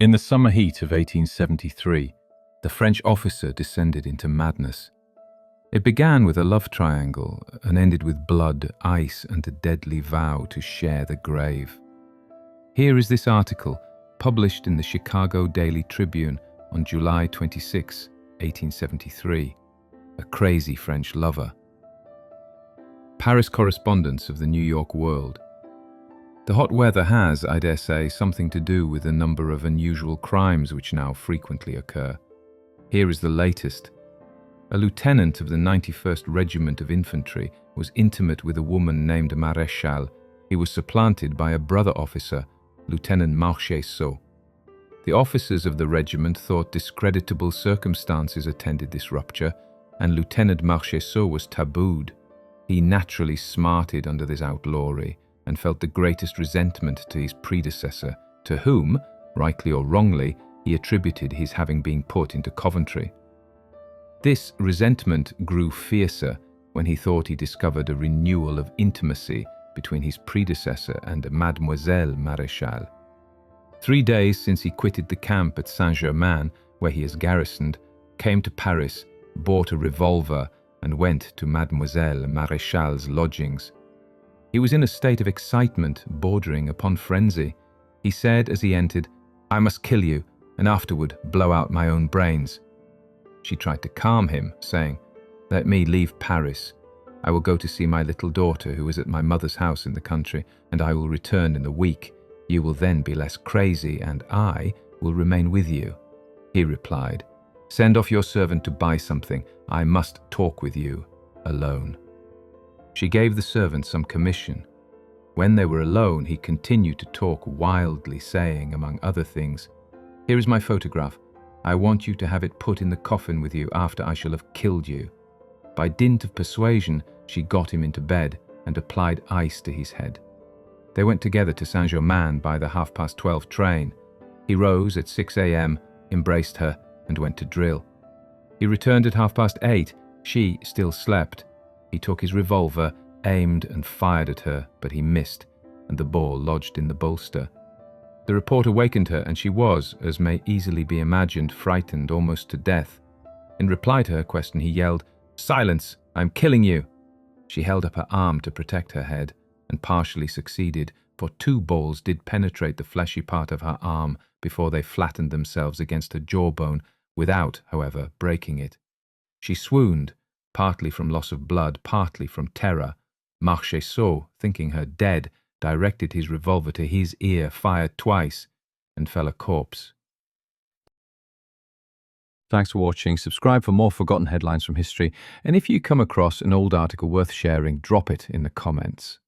In the summer heat of 1873, the French officer descended into madness. It began with a love triangle and ended with blood, ice, and a deadly vow to share the grave. Here is this article, published in the Chicago Daily Tribune on July 26, 1873. A crazy French lover. Paris correspondence of the New York World. The hot weather has, I dare say, something to do with the number of unusual crimes which now frequently occur. Here is the latest. A lieutenant of the 91st Regiment of Infantry was intimate with a woman named Maréchal. He was supplanted by a brother officer, Lieutenant Marcheseau. The officers of the regiment thought discreditable circumstances attended this rupture, and Lieutenant Marcheseau was tabooed. He naturally smarted under this outlawry and felt the greatest resentment to his predecessor, to whom, rightly or wrongly, he attributed his having been put into Coventry. This resentment grew fiercer when he thought he discovered a renewal of intimacy between his predecessor and Mademoiselle Maréchal. 3 days since he quitted the camp at Saint-Germain, where he is garrisoned, came to Paris, bought a revolver, and went to Mademoiselle Maréchal's lodgings. He was in a state of excitement bordering upon frenzy. He said as he entered, "I must kill you, and afterward blow out my own brains." She tried to calm him, saying, "Let me leave Paris. I will go to see my little daughter who is at my mother's house in the country, and I will return in a week. You will then be less crazy, and I will remain with you." He replied, "Send off your servant to buy something. I must talk with you alone." She gave the servant some commission. When they were alone, he continued to talk wildly, saying, among other things, "Here is my photograph. I want you to have it put in the coffin with you after I shall have killed you." By dint of persuasion, she got him into bed and applied ice to his head. They went together to Saint-Germain by the 12:30 train. He rose at 6 a.m., embraced her, and went to drill. He returned at 8:30. She still slept. He took his revolver, aimed and fired at her, but he missed, and the ball lodged in the bolster. The report awakened her, and she was, as may easily be imagined, frightened almost to death. In reply to her question, he yelled, "Silence! I am killing you!" She held up her arm to protect her head, and partially succeeded, for 2 balls did penetrate the fleshy part of her arm before they flattened themselves against her jawbone, without, however, breaking it. She swooned, partly from loss of blood, partly from terror. Marcheseau, thinking her dead, directed his revolver to his ear, fired twice, and fell a corpse. Thanks for watching. Subscribe for more forgotten headlines from history. And if you come across an old article worth sharing, drop it in the comments.